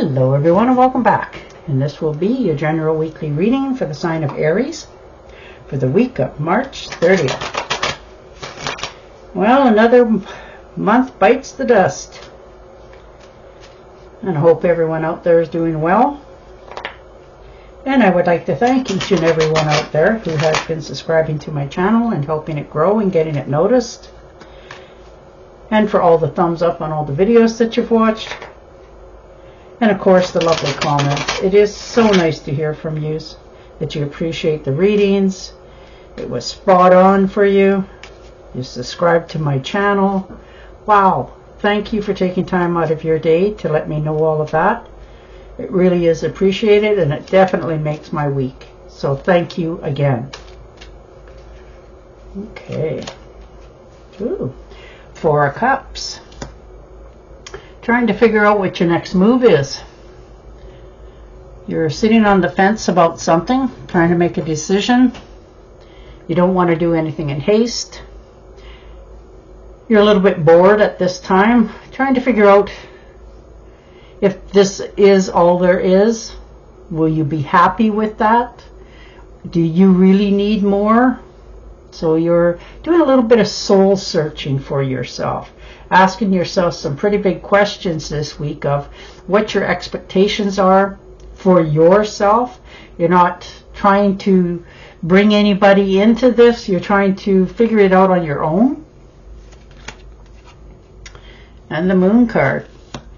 Hello everyone and welcome back. And this will be your general weekly reading for the sign of Aries for the week of March 30th. Well, another month bites the dust. And I hope everyone out there is doing well. And I would like to thank each and everyone out there who has been subscribing to my channel and helping it grow and getting it noticed. And for all the thumbs up on all the videos that you've watched. And of course the lovely comments. It is so nice to hear from you that you appreciate the readings. It was spot on for you. You subscribed to my channel. Wow. Thank you for taking time out of your day to let me know all of that. It really is appreciated and it definitely makes my week. So thank you again. Okay. Ooh. 4 of Cups. Trying to figure out what your next move is. You're sitting on the fence about something, trying to make a decision. You don't want to do anything in haste. You're a little bit bored at this time, trying to figure out if this is all there is. Will you be happy with that? Do you really need more? So you're doing a little bit of soul searching for yourself. Asking yourself some pretty big questions this week of what your expectations are for yourself. You're not trying to bring anybody into this. You're trying to figure it out on your own. And the Moon card.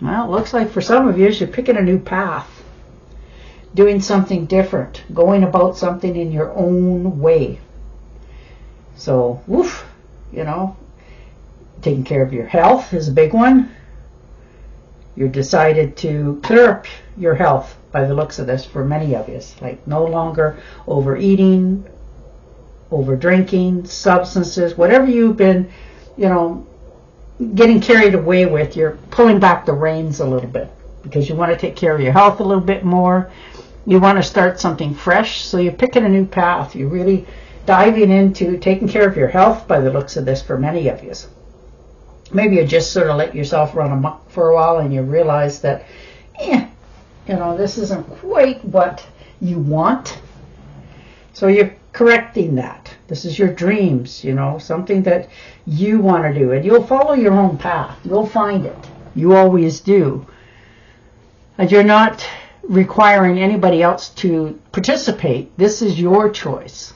Well, it looks like for some of you, you're picking a new path. Doing something different. Going about something in your own way. So, woof, you know. Taking care of your health is a big one. You decided to clear up your health by the looks of this for many of you. Like no longer overeating, over drinking, substances, whatever you've been, you know, getting carried away with, you're pulling back the reins a little bit because you want to take care of your health a little bit more. You want to start something fresh, so you're picking a new path. You're really diving into taking care of your health by the looks of this for many of you. Maybe you just sort of let yourself run amok for a while and you realize that, you know, this isn't quite what you want. So you're correcting that. This is your dreams, you know, something that you want to do. And you'll follow your own path. You'll find it. You always do. And you're not requiring anybody else to participate. This is your choice.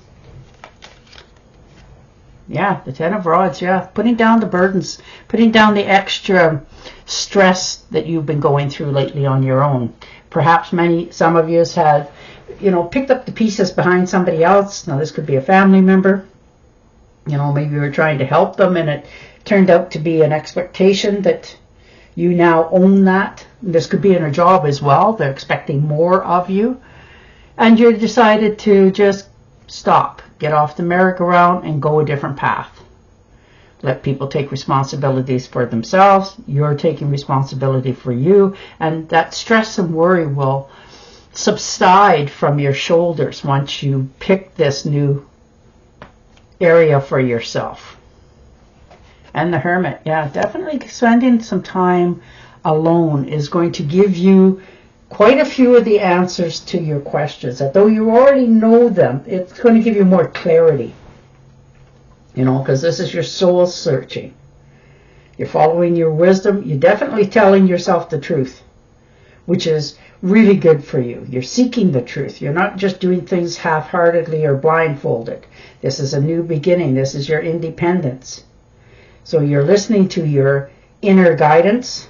Yeah, the 10 of Rods, yeah. Putting down the burdens, putting down the extra stress that you've been going through lately on your own. Perhaps some of you have, you know, picked up the pieces behind somebody else. Now, this could be a family member. You know, maybe you were trying to help them and it turned out to be an expectation that you now own that. This could be in a job as well. They're expecting more of you. And you decided to just stop. Get off the merry-go-round and go a different path. Let people take responsibilities for themselves. You're taking responsibility for you. And that stress and worry will subside from your shoulders once you pick this new area for yourself. And the Hermit. Yeah, definitely spending some time alone is going to give you quite a few of the answers to your questions. Although you already know them, it's going to give you more clarity. You know, because this is your soul searching. You're following your wisdom. You're definitely telling yourself the truth, which is really good for you. You're seeking the truth. You're not just doing things half-heartedly or blindfolded. This is a new beginning. This is your independence. So you're listening to your inner guidance,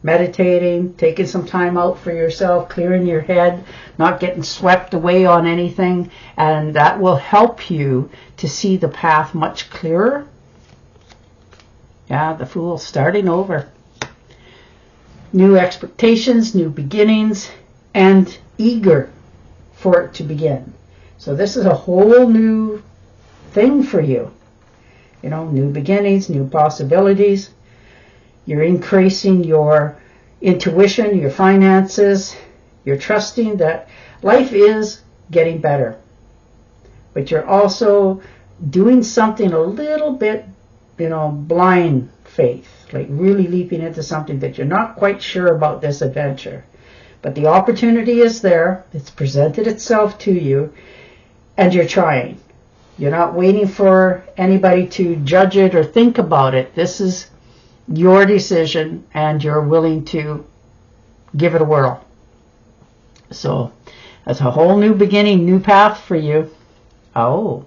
meditating, taking some time out for yourself, clearing your head, not getting swept away on anything, and that will help you to see the path much clearer. Yeah, the Fool, starting over. New expectations, new beginnings, and eager for it to begin. So this is a whole new thing for you. You know, new beginnings, new possibilities. You're increasing your intuition, your finances. You're trusting that life is getting better. But you're also doing something a little bit, you know, blind faith. Like really leaping into something that you're not quite sure about this adventure. But the opportunity is there. It's presented itself to you, and you're trying. You're not waiting for anybody to judge it or think about it. This is your decision, and you're willing to give it a whirl. So that's a whole new beginning, new path for you. Oh,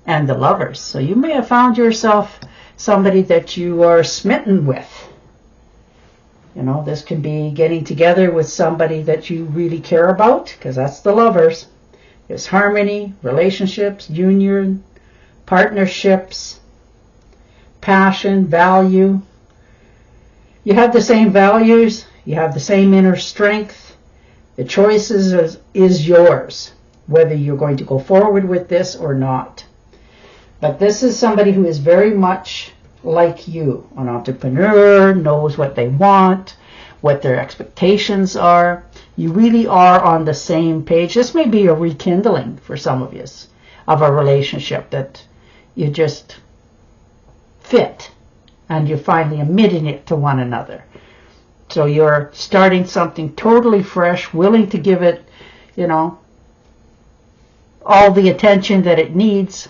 and the Lovers. So you may have found yourself somebody that you are smitten with. You know, this can be getting together with somebody that you really care about, because that's the Lovers. There's harmony, relationships, union, partnerships, passion, value. You have the same values. You have the same inner strength. The choice is yours, whether you're going to go forward with this or not. But this is somebody who is very much like you, an entrepreneur, knows what they want, what their expectations are. You really are on the same page. This may be a rekindling for some of you of a relationship that you just fit, and you're finally admitting it to one another. So you're starting something totally fresh, willing to give it, you know, all the attention that it needs,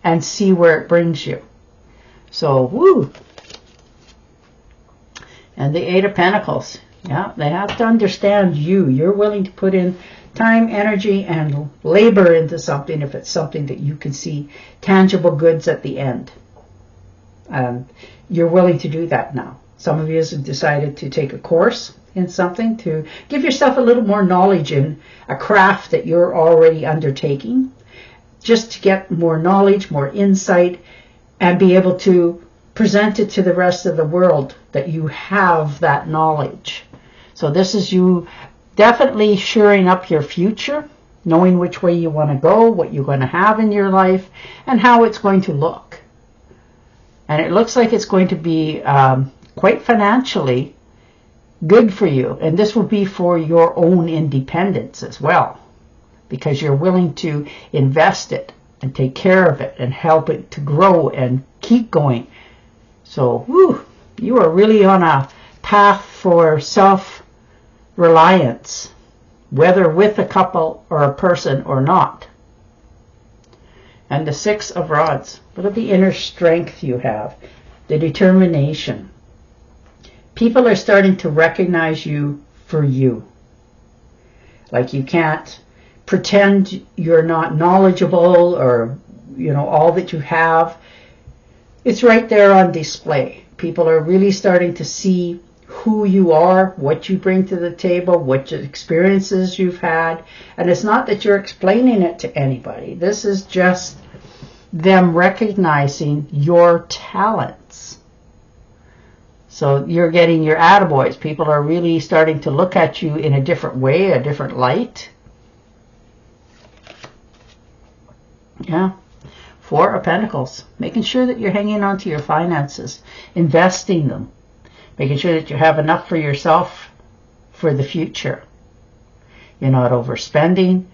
and see where it brings you. So, woo! And the Eight of Pentacles. Yeah, they have to understand you. You're willing to put in time, energy, and labor into something if it's something that you can see tangible goods at the end. You're willing to do that now. Some of you have decided to take a course in something to give yourself a little more knowledge in a craft that you're already undertaking, just to get more knowledge, more insight, and be able to present it to the rest of the world that you have that knowledge. So this is you definitely shoring up your future, knowing which way you want to go, what you're going to have in your life, and how it's going to look. And it looks like it's going to be quite financially good for you. And this will be for your own independence as well, because you're willing to invest it and take care of it and help it to grow and keep going. So, whew, you are really on a path for self-reliance, whether with a couple or a person or not. And the Six of Rods. Look at the inner strength you have, the determination. People are starting to recognize you for you. Like you can't pretend you're not knowledgeable or, you know, all that you have. It's right there on display. People are really starting to see who you are, what you bring to the table, what experiences you've had. And it's not that you're explaining it to anybody. This is just them recognizing your talents. So you're getting your attaboys. People are really starting to look at you in a different way, a different light. Yeah. Four of Pentacles. Making sure that you're hanging on to your finances, investing them, making sure that you have enough for yourself for the future. You're not overspending.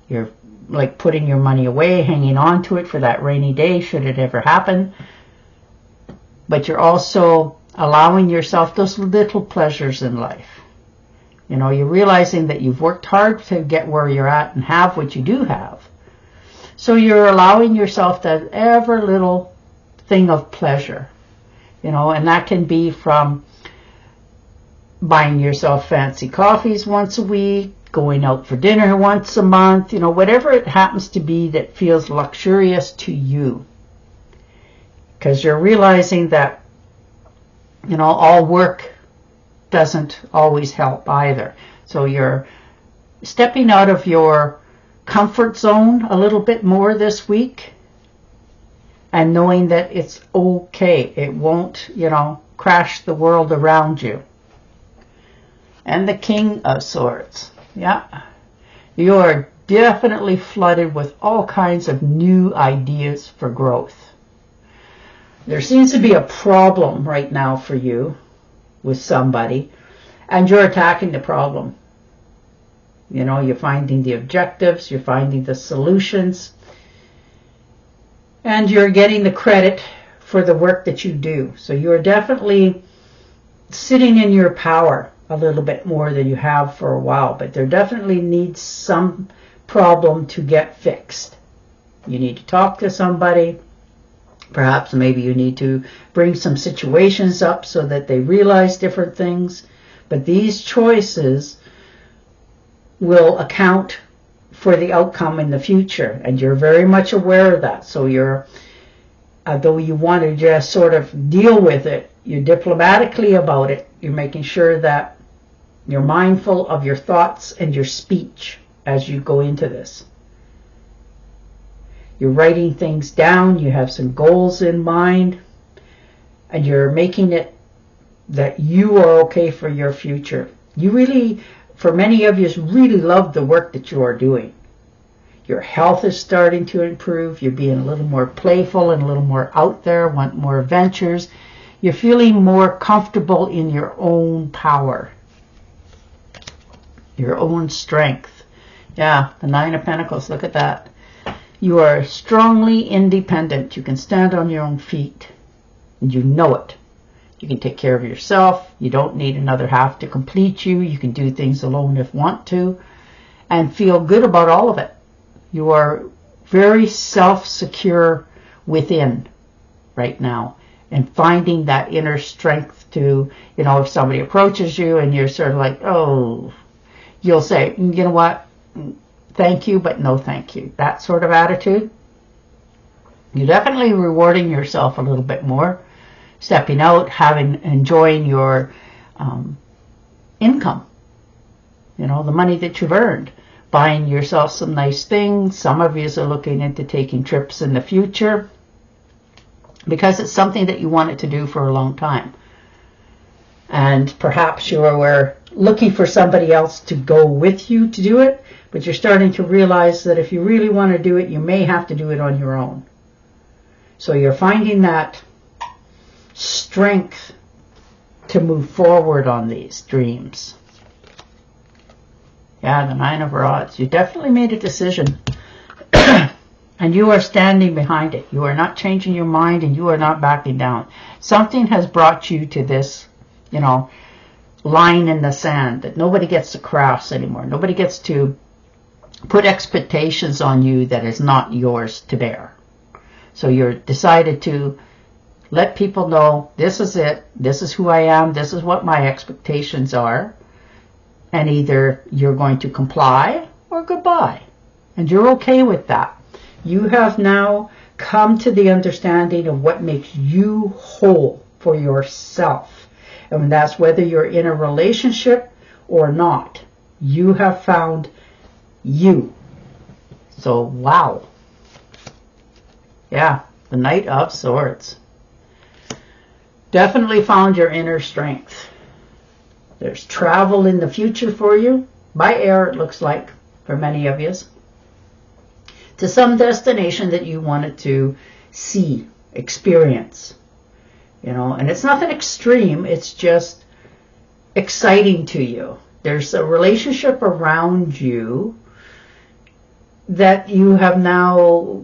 You're like putting your money away, hanging on to it for that rainy day should it ever happen. But you're also allowing yourself those little pleasures in life. You know, you're realizing that you've worked hard to get where you're at and have what you do have. So you're allowing yourself that ever little thing of pleasure. You know, and that can be from buying yourself fancy coffees once a week, going out for dinner once a month, you know, whatever it happens to be that feels luxurious to you. Because you're realizing that, you know, all work doesn't always help either. So you're stepping out of your comfort zone a little bit more this week and knowing that it's okay. It won't, you know, crash the world around you. And the King of Swords. Yeah. You are definitely flooded with all kinds of new ideas for growth. There seems to be a problem right now for you with somebody, and you're attacking the problem. You know, you're finding the objectives, you're finding the solutions, and you're getting the credit for the work that you do. So you're definitely sitting in your power a little bit more than you have for a while, but there definitely needs some problem to get fixed. You need to talk to somebody. Perhaps maybe you need to bring some situations up so that they realize different things. But these choices will account for the outcome in the future, and you're very much aware of that. So you're, although you want to just sort of deal with it, you're diplomatically about it. You're making sure that you're mindful of your thoughts and your speech as you go into this. You're writing things down, you have some goals in mind, and you're making it that you are okay for your future. You really, for many of you, really love the work that you are doing. Your health is starting to improve. You're being a little more playful and a little more out there, want more adventures. You're feeling more comfortable in your own power, your own strength. Yeah, the Nine of Pentacles, look at that. You are strongly independent. You can stand on your own feet, and you know it. You can take care of yourself. You don't need another half to complete you. You can do things alone if want to, and feel good about all of it. You are very self-secure within right now, and finding that inner strength to, you know, if somebody approaches you and you're sort of like, oh, you'll say, you know what, thank you, but no thank you. That sort of attitude. You're definitely rewarding yourself a little bit more, stepping out, enjoying your income, you know, the money that you've earned, buying yourself some nice things. Some of you are looking into taking trips in the future because it's something that you wanted to do for a long time. And perhaps you were looking for somebody else to go with you to do it, but you're starting to realize that if you really want to do it, you may have to do it on your own. So you're finding that strength to move forward on these dreams. Yeah, the Nine of Rods. You definitely made a decision. And you are standing behind it. You are not changing your mind, and you are not backing down. Something has brought you to this, you know, line in the sand that nobody gets to cross anymore. Nobody gets to put expectations on you that is not yours to bear. So you're decided to let people know, this is it, this is who I am, this is what my expectations are, and either you're going to comply or goodbye. And you're okay with that. You have now come to the understanding of what makes you whole for yourself. And that's whether you're in a relationship or not. You have found you. So, wow. Yeah, the Knight of Swords. Definitely found your inner strength. There's travel in the future for you. By air, it looks like, for many of you. To some destination that you wanted to see, experience. You know, and it's nothing extreme. It's just exciting to you. There's a relationship around you that you have now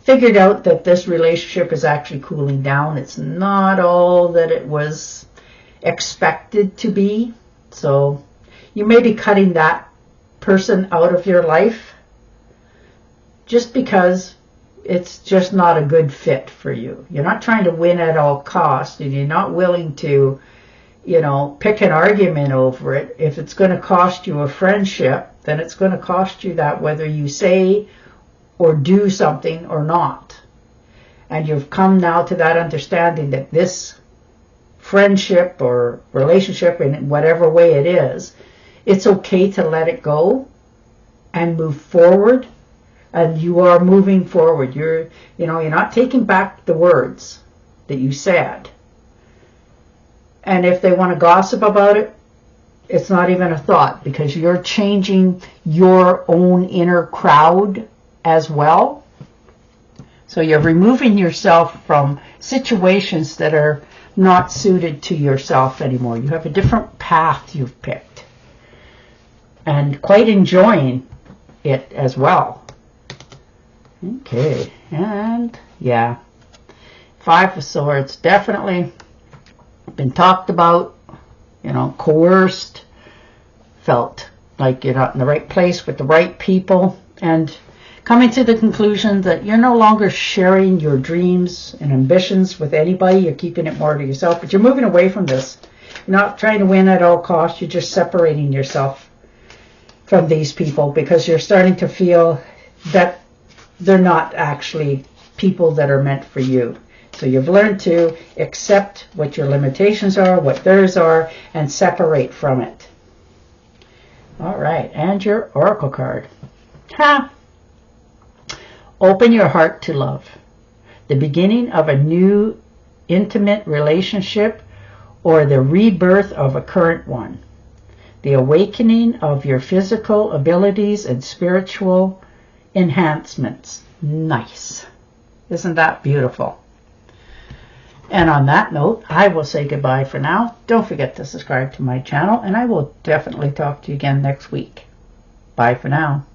figured out that this relationship is actually cooling down. It's not all that it was expected to be. So you may be cutting that person out of your life just because it's just not a good fit for you. You're not trying to win at all costs, and you're not willing to, you know, pick an argument over it. If it's going to cost you a friendship, then it's going to cost you that, whether you say or do something or not. And you've come now to that understanding that this friendship or relationship, in whatever way it is, it's okay to let it go and move forward. And you are moving forward. You're not taking back the words that you said. And if they want to gossip about it, it's not even a thought, because you're changing your own inner crowd as well. So you're removing yourself from situations that are not suited to yourself anymore. You have a different path you've picked, and quite enjoying it as well. Okay, and yeah, Five of Swords, definitely been talked about, you know, coerced, felt like you're not in the right place with the right people, and coming to the conclusion that you're no longer sharing your dreams and ambitions with anybody. You're keeping it more to yourself, but you're moving away from this. You're not trying to win at all costs. You're just separating yourself from these people because you're starting to feel that they're not actually people that are meant for you. So you've learned to accept what your limitations are, what theirs are, and separate from it. All right, and your oracle card. Ha! Open your heart to love. The beginning of a new intimate relationship or the rebirth of a current one. The awakening of your physical abilities and spiritual enhancements. Nice. Isn't that beautiful? And on that note, I will say goodbye for now. Don't forget to subscribe to my channel, and I will definitely talk to you again next week. Bye for now.